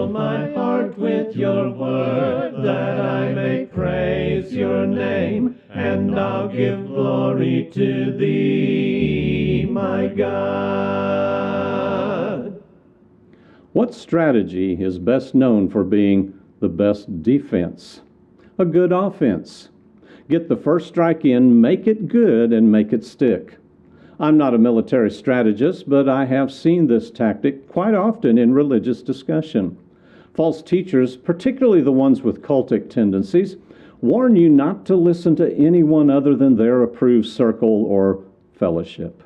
Fill my heart with your word, that I may praise your name, and I'll give glory to thee, my God. What strategy is best known for being the best defense? A good offense. Get the first strike in, make it good, and make it stick. I'm not a military strategist, but I have seen this tactic quite often in religious discussion. False teachers, particularly the ones with cultic tendencies, warn you not to listen to anyone other than their approved circle or fellowship.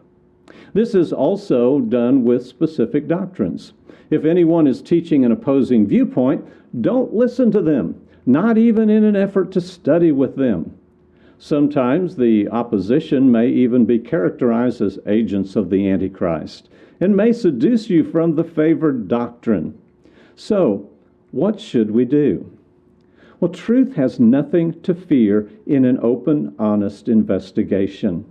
This is also done with specific doctrines. If anyone is teaching an opposing viewpoint, don't listen to them, not even in an effort to study with them. Sometimes the opposition may even be characterized as agents of the Antichrist and may seduce you from the favored doctrine. So, what should we do? Well, truth has nothing to fear in an open, honest investigation.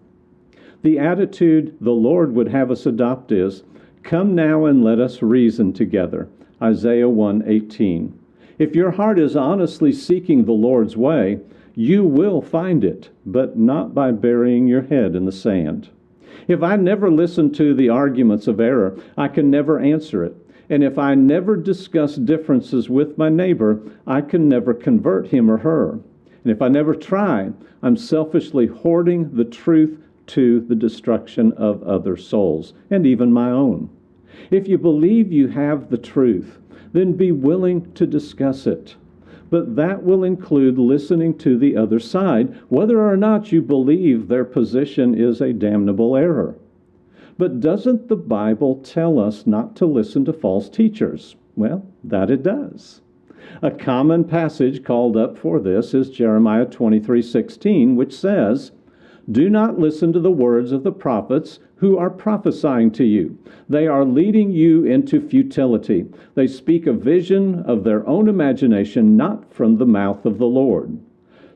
The attitude the Lord would have us adopt is, "Come now and let us reason together." Isaiah 1:18. If your heart is honestly seeking the Lord's way, you will find it, but not by burying your head in the sand. If I never listen to the arguments of error, I can never answer it. And if I never discuss differences with my neighbor, I can never convert him or her. And if I never try, I'm selfishly hoarding the truth to the destruction of other souls, and even my own. If you believe you have the truth, then be willing to discuss it. But that will include listening to the other side, whether or not you believe their position is a damnable error. But doesn't the Bible tell us not to listen to false teachers? Well, that it does. A common passage called up for this is Jeremiah 23:16, which says, "Do not listen to the words of the prophets who are prophesying to you. They are leading you into futility. They speak a vision of their own imagination, not from the mouth of the Lord."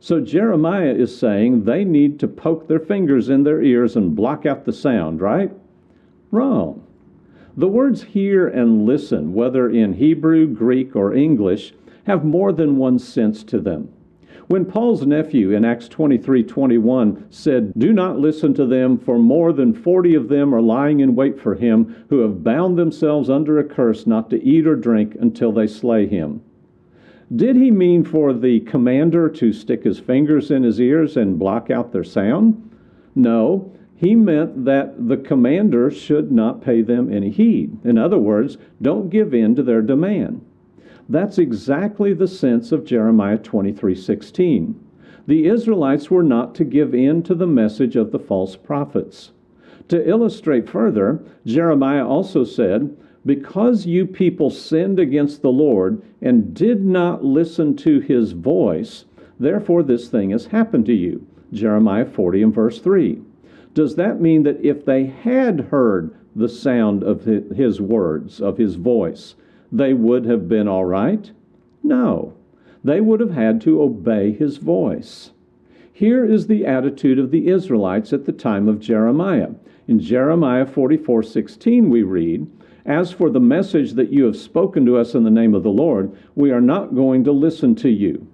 So Jeremiah is saying they need to poke their fingers in their ears and block out the sound, right? Wrong. The words hear and listen, whether in Hebrew, Greek, or English, have more than one sense to them. When Paul's nephew in Acts 23:21 said, "Do not listen to them, for more than 40 of them are lying in wait for him, who have bound themselves under a curse not to eat or drink until they slay him," did he mean for the commander to stick his fingers in his ears and block out their sound? No, he meant that the commander should not pay them any heed. In other words, don't give in to their demand. That's exactly the sense of Jeremiah 23:16. The Israelites were not to give in to the message of the false prophets. To illustrate further, Jeremiah also said, "Because you people sinned against the Lord and did not listen to his voice, therefore this thing has happened to you." Jeremiah 40 and verse 3. Does that mean that if they had heard the sound of his words, of his voice, they would have been all right? No. They would have had to obey his voice. Here is the attitude of the Israelites at the time of Jeremiah. In Jeremiah 44:16 we read, "As for the message that you have spoken to us in the name of the Lord, we are not going to listen to you."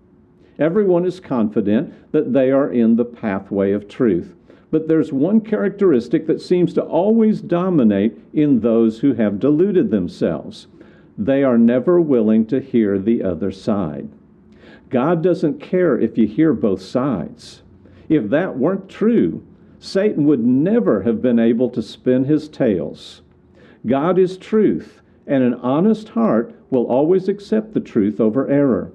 Everyone is confident that they are in the pathway of truth. But there's one characteristic that seems to always dominate in those who have deluded themselves. They are never willing to hear the other side. God doesn't care if you hear both sides. If that weren't true, Satan would never have been able to spin his tales. God is truth, and an honest heart will always accept the truth over error.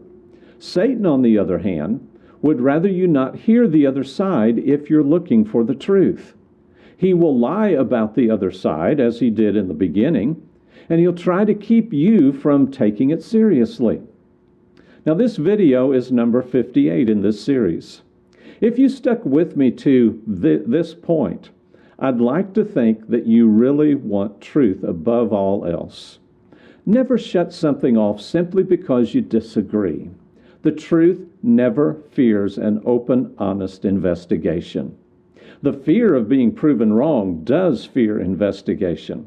Satan, on the other hand, would rather you not hear the other side if you're looking for the truth. He will lie about the other side, as he did in the beginning, and he'll try to keep you from taking it seriously. Now, this video is number 58 in this series. If you stuck with me to this point, I'd like to think that you really want truth above all else. Never shut something off simply because you disagree. The truth never fears an open, honest investigation. The fear of being proven wrong does fear investigation.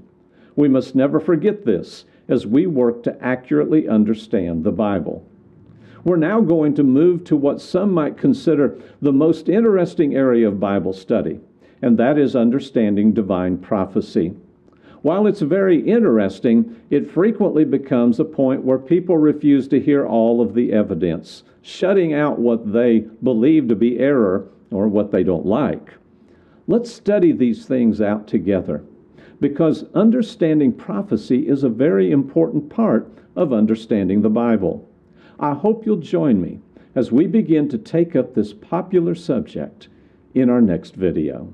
We must never forget this, as we work to accurately understand the Bible. We're now going to move to what some might consider the most interesting area of Bible study, and that is understanding divine prophecy. While it's very interesting, it frequently becomes a point where people refuse to hear all of the evidence, shutting out what they believe to be error or what they don't like. Let's study these things out together, because understanding prophecy is a very important part of understanding the Bible. I hope you'll join me as we begin to take up this popular subject in our next video.